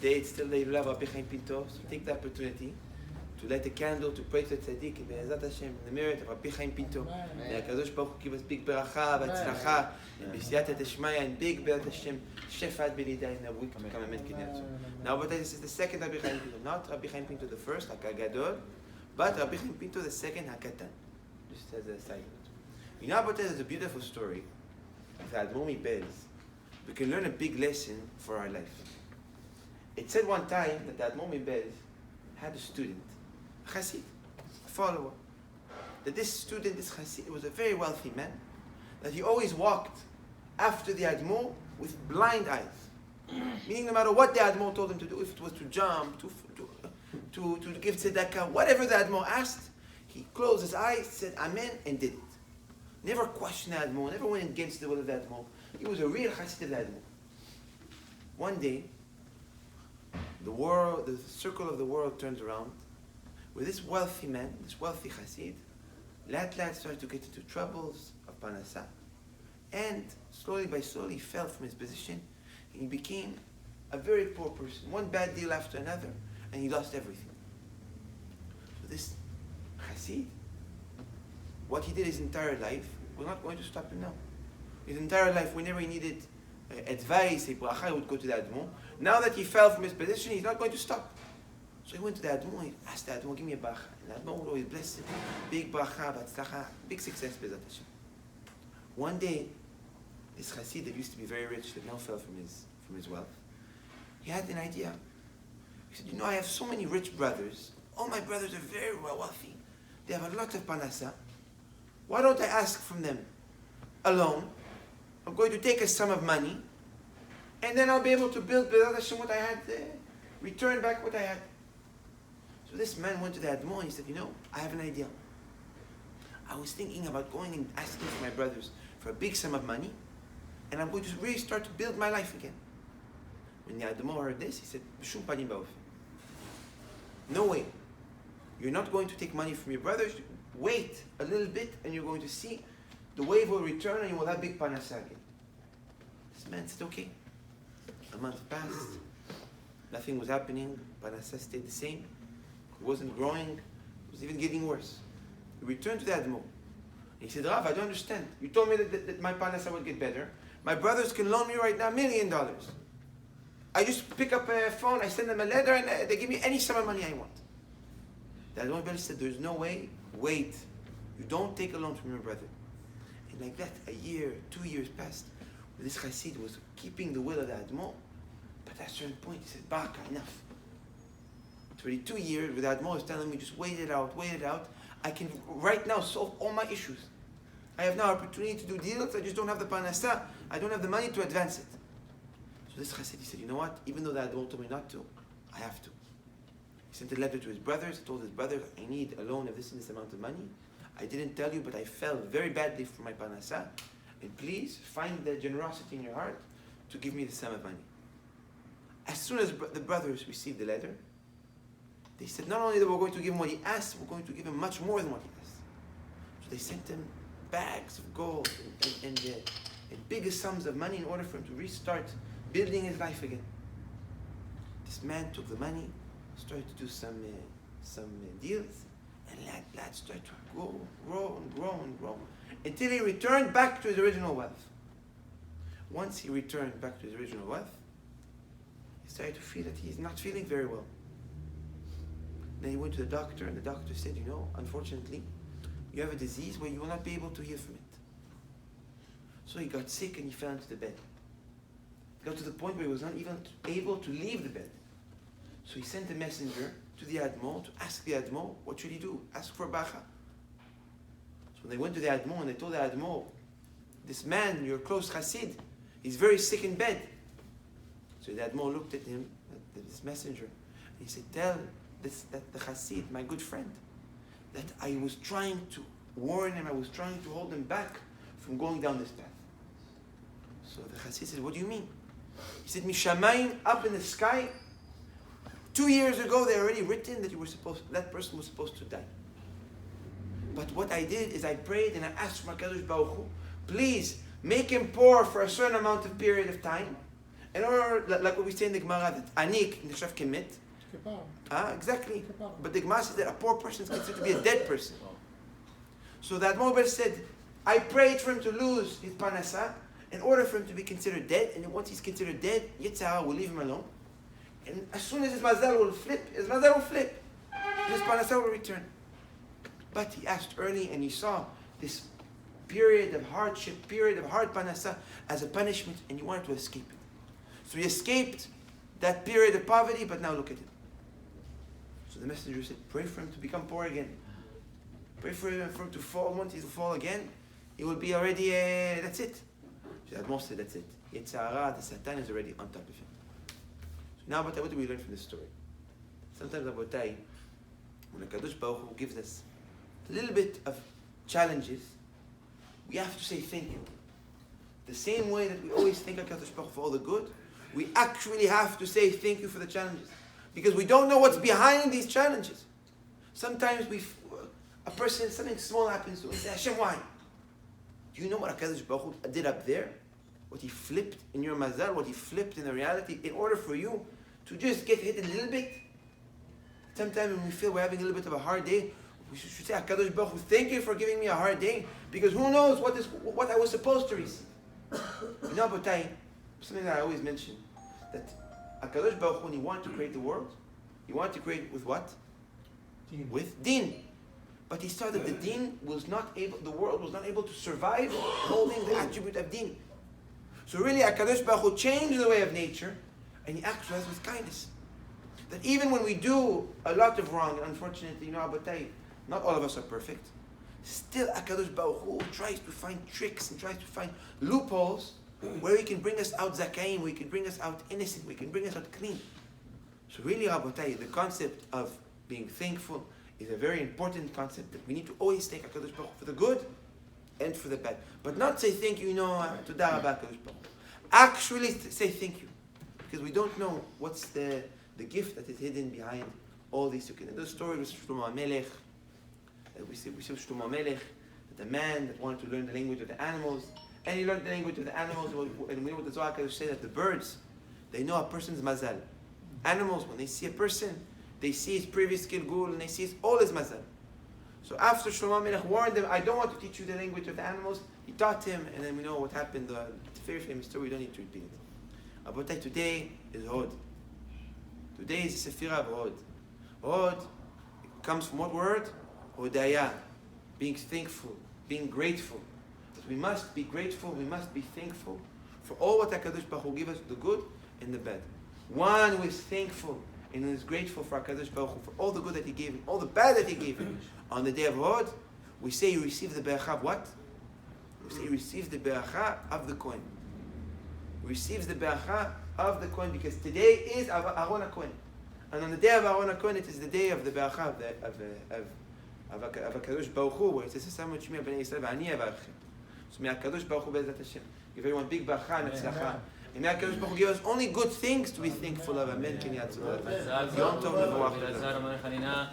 Today it's still the Rabbi Moshe Pinto, so take the opportunity to light a candle, to pray to the tzaddik, and Be'ezat Hashem, in the merit of Rabbi Moshe Pinto. May HaKadosh Baruch Hu give us big beracha, v'atzlacha, and b'siyata teshmaya, and big Be'ezat Hashem, shefat b'lidah in the week to come, amen, kinetzu. Now, but this is the second Rabbi Moshe Pinto, not Rabbi Moshe Pinto the first, HaKagadol, but Rabbi Moshe Pinto the second, HaKatan. Just as a side note. You know, but there's a beautiful story of the Admomi Bez. We can learn a big lesson for our life. It said one time that the Admomi Bez had a student, a Chassid, a follower. That this student, this Chassid, was a very wealthy man, that he always walked after the Admor with blind eyes. Meaning no matter what the Admor told him to do, if it was to jump, to give tzedakah, whatever the Admor asked, he closed his eyes, said Amen, and did it. Never questioned the Admor, never went against the will of the Admor. He was a real Chassid of the Admor. One day, the circle of the world turned around, where this wealthy man, this wealthy Chassid, lat started to get into troubles of Parasha, and slowly by slowly he fell from his position, and he became a very poor person. One bad deal after another, and he lost everything. So this Chassid, what he did his entire life was not going to stop him now. His entire life, whenever he needed advice, a bracha, he would go to the Admor. Now that he fell from his position, he's not going to stop. So he went to the Admor, he asked the Admor, give me a bracha. And the Admor would always bless him. Big bracha, batzlacha, big success, Be'ezat Hashem. One day, this Chassid that used to be very rich, that now fell from his wealth, he had an idea. He said, you know, I have so many rich brothers. All my brothers are very wealthy. They have a lot of Parasha. Why don't I ask from them a loan? I'm going to take a sum of money, and then I'll be able to build Be'ezat Hashem what I had, return back what I had. So this man went to the Admor and he said, you know, I have an idea. I was thinking about going and asking for my brothers for a big sum of money, and I'm going to really start to build my life again. When the Admor heard this, he said, B'shum panim ba'ofen. No way. You're not going to take money from your brothers. Wait a little bit, and you're going to see the wave will return, and you will have big Parasha again. This man said, okay. A month passed. Nothing was happening. Parasha stayed the same. It wasn't growing. It was even getting worse. He returned to the Admor. He said, Rav, I don't understand. You told me that my Parasha would get better. My brothers can loan me right now $1 million. I just pick up a phone, I send them a letter, and they give me any sum of money I want. The Admor said, there's no way. Wait. You don't take a loan from your brother. And like that, a year, 2 years passed, where this Chassid was keeping the will of the Admor. But at a certain point, he said, Baka, enough. It's already 2 years where the Admor is telling me, just wait it out. I can right now solve all my issues. I have now opportunity to do deals, I just don't have the Parasha. I don't have the money to advance it. So this Chassid, he said, you know what? Even though the Admor told me not to, I have to. He sent a letter to his brothers, told his brothers, I need a loan of this and this amount of money. I didn't tell you, but I fell very badly for my Parasha. And please find the generosity in your heart to give me the sum of money. As soon as the brothers received the letter, they said not only that we're going to give him what he asked, we're going to give him much more than what he asked. So they sent him bags of gold and bigger sums of money in order for him to restart building his life again. This man took the money, started to do some deals, and that started to grow, until he returned back to his original wealth. Once he returned back to his original wealth, he started to feel that he's not feeling very well. Then he went to the doctor, and the doctor said, you know, unfortunately, you have a disease where you will not be able to heal from it. So he got sick and he fell into the bed. He got to the point where he was not even able to leave the bed. So he sent a messenger to the Admor to ask the Admor, what should he do? Ask for Bacha. So they went to the Admor and they told the Admor, this man, your close Chassid, he's very sick in bed. So the Admor looked at him, at this messenger, and he said, tell that the Chassid, my good friend, that I was trying to warn him, I was trying to hold him back from going down this path. So the Chassid said, what do you mean? He said, Mishamayim, up in the sky, 2 years ago they already written that that person was supposed to die. But what I did is I prayed and I asked for HaKadosh Baruch Hu, please make him poor for a certain amount of period of time, in order, like what we say in the Gemara, that anik nechshav kemet. Exactly. But the Gemara says that a poor person is considered to be a dead person. So that Moshe said, I prayed for him to lose his Parasha in order for him to be considered dead, and then once he's considered dead, Yitzhak will leave him alone. And as soon as his mazal will flip, his Parasha will return. But he asked early, and he saw this period of hardship, period of hard Parasha as a punishment, and he wanted to escape it. So he escaped that period of poverty, but now look at it. So the messenger said, pray for him to become poor again. Pray for him to fall. Once he will fall again, he will be already, that's it. So Moshe said, that's it. Yitzhak, the Satan is already on top of him. So now, what do we learn from this story? Sometimes, Abotai, when HaKadosh Baruch Hu gives us a little bit of challenges, we have to say thank you. The same way that we always thank HaKadosh Baruch Hu for all the good, we actually have to say thank you for the challenges. Because we don't know what's behind these challenges. Sometimes a person, something small happens to him, and say, Hashem, why? Do you know what HaKadosh Baruch Hu did up there? What he flipped in your mazal, what he flipped in the reality, in order for you to just get hit a little bit? Sometimes when we feel we're having a little bit of a hard day, we should say, HaKadosh Baruch Hu, thank you for giving me a hard day, because who knows what I was supposed to receive. You know, Botai, something that I always mention, that HaKadosh Baruch Hu, when he wanted to create the world, he wanted to create it with what? Din. With din. But he saw that the world was not able to survive holding the attribute of din. So really, HaKadosh Baruch Hu changed the way of nature, and he acts with us with kindness. That even when we do a lot of wrong, and unfortunately, you know, Abatai, not all of us are perfect, still HaKadosh Baruch Hu tries to find tricks and tries to find loopholes where he can bring us out zakayim, where he can bring us out innocent, where he can bring us out clean. So really, Abatai, the concept of being thankful is a very important concept, that we need to always thank HaKadosh Baruch Hu for the good and for the bad. But not say thank you, you know, to HaKadosh Baruch Hu. Actually say thank you. Because we don't know what's the gift that is hidden behind all these. In the story with Shlomo HaMelech, we see Shlomo HaMelech, the man that wanted to learn the language of the animals, and he learned the language of the animals, and we know what the Zohar say, that the birds, they know a person's mazal. Animals, when they see a person, they see his previous Gilgul, and they see all his mazal. So after Shlomo HaMelech warned them, I don't want to teach you the language of the animals, he taught him, and then we know what happened. It's a very famous story, we don't need to repeat it. Abotai, today is Hod. Today is the Sephirah of Hod. Hod comes from what word? Hodaya. Being thankful, being grateful. But we must be grateful, we must be thankful for all what HaKadosh Baruch Hu gives us, the good and the bad. One who is thankful and who is grateful for HaKadosh Baruch Hu, for all the good that he gave him, all the bad that he gave him. On the day of Hod, we say you receive the beracha of what? We say you receive the beracha of the Kohen. Receives the beracha of the Kohen, because today is Aharon HaKohen. And on the day of Aharon HaKohen, it is the day of the beracha of HaKadosh Baruch Hu, where it says, so may HaKadosh Baruch Hu Be'ezrat Hashem give everyone big beracha and tzlacha. And may HaKadosh Baruch Hu give us only good things to be thankful of. Amen. Yom Tov Mevorach.